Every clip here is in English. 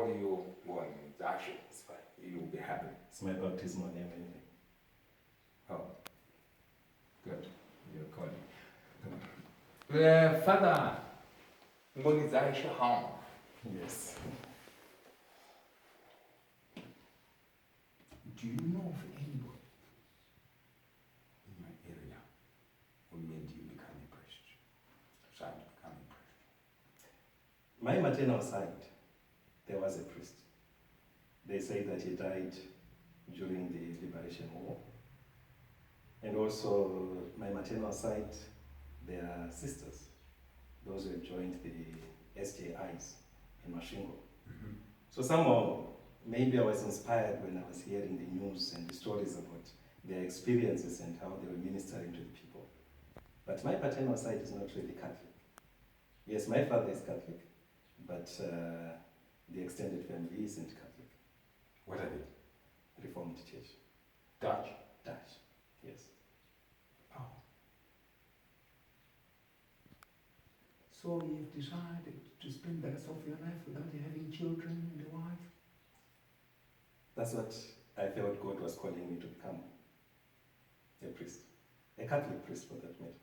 you want actually, it's fine. You'll be happy. It's my baptismal name anyway. Oh, good. You're calling. Father, Hama. Yes. Do you know of anybody in my area who made you become a priest? Son to become a priest. My maternal side, there was a priest. They say that he died during the Liberation War. And also, my maternal side, there are sisters, those who have joined the S.J.Is in Mashingo. Mm-hmm. So somehow, maybe I was inspired when I was hearing the news and the stories about their experiences and how they were ministering to the people. But my paternal side is not really Catholic. Yes, my father is Catholic, but the extended family isn't Catholic. What are they? Reformed Church. Dutch. Dutch, yes. Oh. So you've decided to spend the rest of your life without having children and a wife? That's what I felt God was calling me to become. A priest. A Catholic priest, for that matter.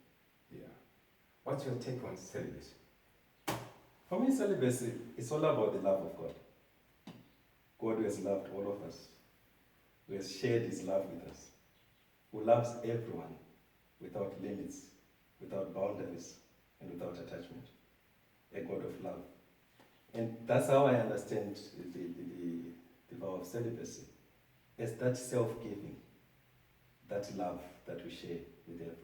Yeah. What's your take on celibacy? For me, celibacy is all about the love of God. God who has loved all of us, who has shared his love with us, who loves everyone without limits, without boundaries, and without attachment. A God of love. And that's how I understand the vow of celibacy, as that self-giving, that love that we share with everyone.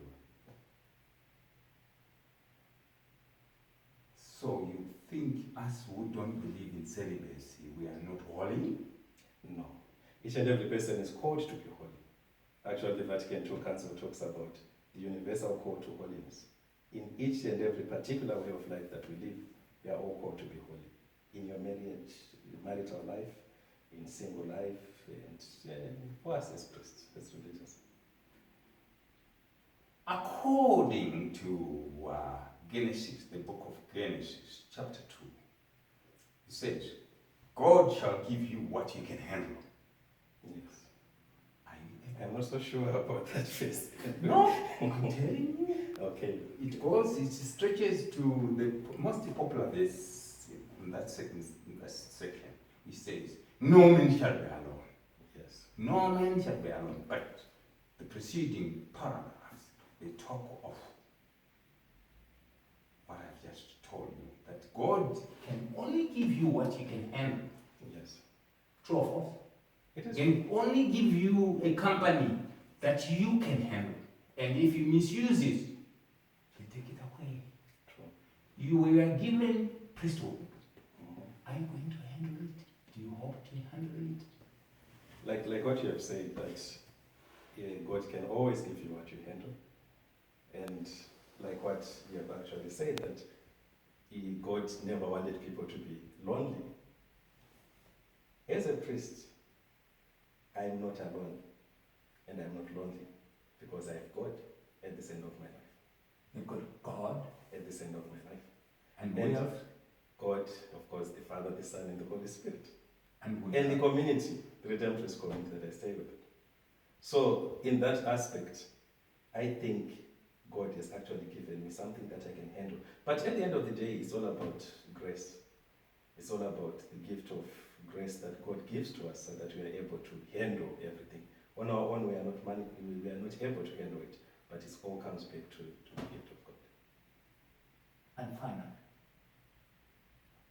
So you think us who don't believe in celibacy, we are not holy? No. Each and every person is called to be holy. Actually, the Vatican II Council talks about the universal call to holiness. In each and every particular way of life that we live, we are all called to be holy. In your marriage, marital life, in single life, and for us as priests, as religious. According to Genesis, the book of Genesis, chapter 2, it says, God shall give you what you can handle. Yes. I'm not so sure about that phrase. No, I'm telling you. Okay. It stretches to the most popular verse in that section. It says, no man shall be alone. Yes. No man shall be alone. But the preceding paragraphs, they talk of what I've just told you, that God can only give you what you can handle. Yes. True or false? It is. Can only give you a company that you can handle. And if you misuse it, you take it away. True. You were given priesthood. Mm-hmm. Are you going to handle it? Do you hope to handle it? Like what you have said, that God can always give you what you handle. And like what you have actually said, that God never wanted people to be lonely. As a priest, I am not alone, and I am not lonely, because I have God at the center of my life. You've got God at the center of my life. And we have God, of course, the Father, the Son, and the Holy Spirit. And the community, the redemptorist community that I stay with. So, in that aspect, I think God has actually given me something that I can handle. But at the end of the day, it's all about grace. It's all about the gift of grace that God gives to us so that we are able to handle everything. On our own, we are not able to handle it, but it all comes back to the gift of God. And finally,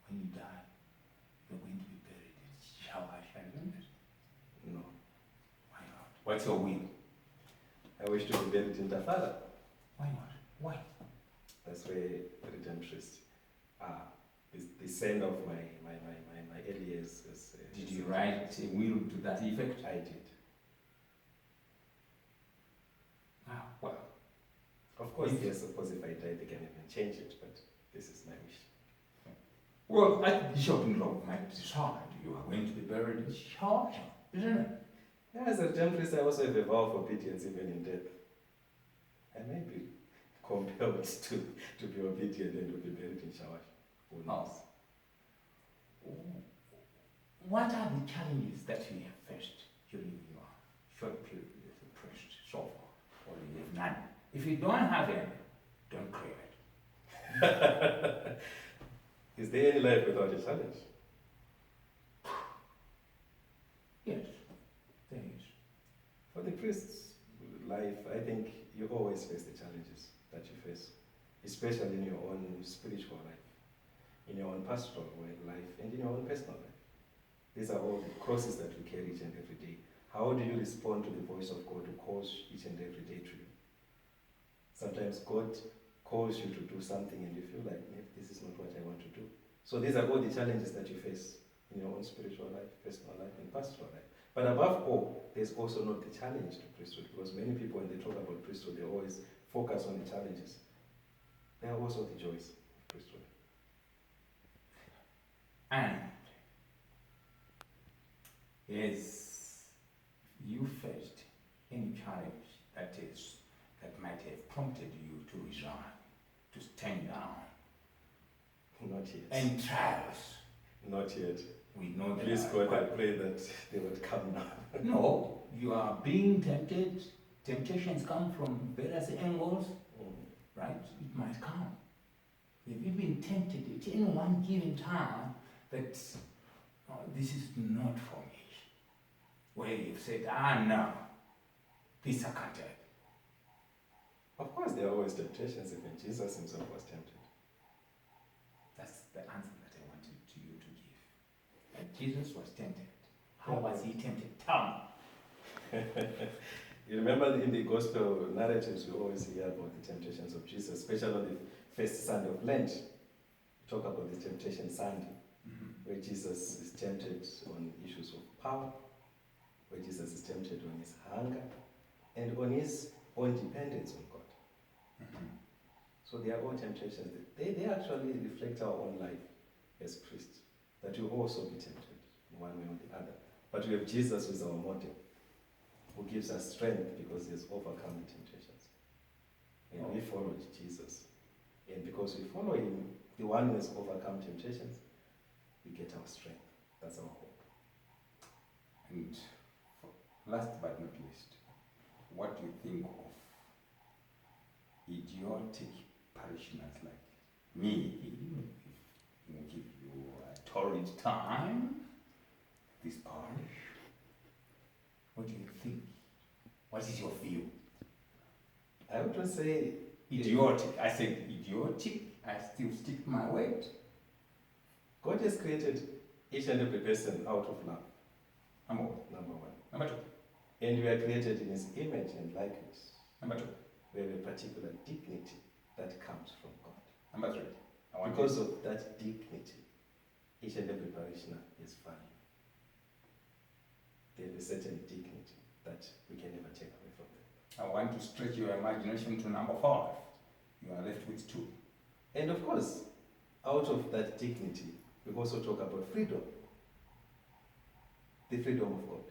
when you die, you're going to be buried in Shawash Island? No. Why not? What's your will? I wish to be buried in Tafara. Why not? Why? That's where the redemptorists are. The send of my early years. Did you write a will to that effect? I did. Ah, well. Of course, yes, suppose if I die, they can even change it, but this is my wish. Well, Archbishop Ndlovu might decide you are going to be buried in Shawash, isn't it? Yeah, as a redemptorist, I also have a vow of obedience even in death. I may be compelled to be obedient and to be buried in Shawash. Who knows? what are the challenges that you have faced during your short period as a priest so far? Or you have none? If you don't have any, don't crave it. Is there any life without a challenge? Yes, there is. For the priest's life, I think you always face the challenges that you face, especially in your own spiritual life, in your own pastoral life, and in your own personal life. These are all the crosses that we carry each and every day. How do you respond to the voice of God who calls each and every day to you? Sometimes God calls you to do something and you feel like, maybe this is not what I want to do. So these are all the challenges that you face in your own spiritual life, personal life, and pastoral life. But above all, there's also not the challenge to priesthood, because many people, when they talk about priesthood, they always focus on the challenges. There are also the joys of priesthood. And yes, you faced any challenge that might have prompted you to resign, to stand down. Not yet. And trials. Not yet. We know that. Please God, I pray that they would come now. No, you are being tempted. Temptations come from various angles, right? It might come. Have you been tempted at any one given time that this is not for me? Where you've said, no, this I can't help. Of course, there are always temptations. Even Jesus himself was tempted. That's the answer that I wanted you to give. That Jesus was tempted. How was he tempted? Tell me. You remember in the gospel narratives, we always hear about the temptations of Jesus, especially on the first Sunday of Lent. We talk about the temptation Sunday, where Jesus is tempted on issues of power, where Jesus is tempted on his hunger, and on his own dependence on God. So they are all temptations. They actually reflect our own life as priests, that we also be tempted in one way or the other. But we have Jesus who is our model, who gives us strength because he has overcome the temptations. And we followed Jesus. And because we follow him, the one who has overcome temptations, we get our strength. That's our hope. And last but not least, what do you think of idiotic parishioners like me, who give you a torrid time, this parish? What do you think? What is your view? I would just say idiotic. I said idiotic. I still stick to my word. God has created each and every person out of love. Number one. Number two. And we are created in his image and likeness. Number two. We have a particular dignity that comes from God. Number three. Because of that dignity, each and every parishioner is value. They have a certain dignity that we can never take away from them. I want to stretch your imagination to number 5. You are left with 2. And of course, out of that dignity, we also talk about freedom. The freedom of God.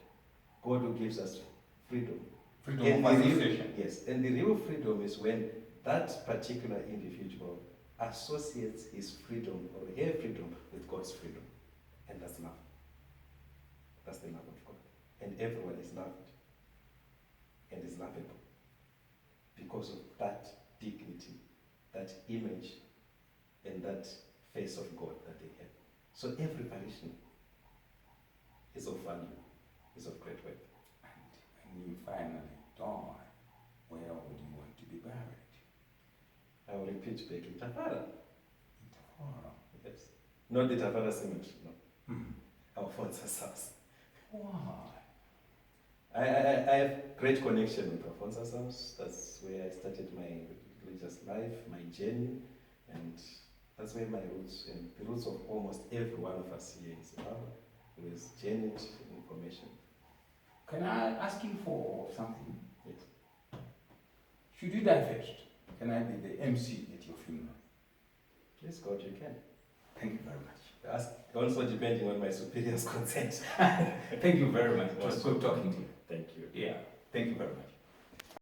God who gives us freedom. Freedom of association. Yes, and the real freedom is when that particular individual associates his freedom or her freedom with God's freedom. And that's love. That's the love of God. And everyone is loved and is lovable because of that dignity, that image, and that face of God that they have. So every parishioner is of value, is of great worth. And when you finally die, where would you want to be buried? I will repeat back in Tafara. In Tafara? Yes. Not the Tafara cemetery, no. Alphonsus' house. Why? I have great connection with Alphonsus' house. That's where I started my religious life, my journey, and that's where my roots, and the roots of almost every one of us here in Zimbabwe, who has journeyed in formation. Can I ask you for something? Yes. Should you die first, can I be the MC at your funeral? Please God, you can. Thank you very much. Ask, also depending on my superior's consent. Thank you very much. It was good talking to you. Thank you. Yeah, thank you very much.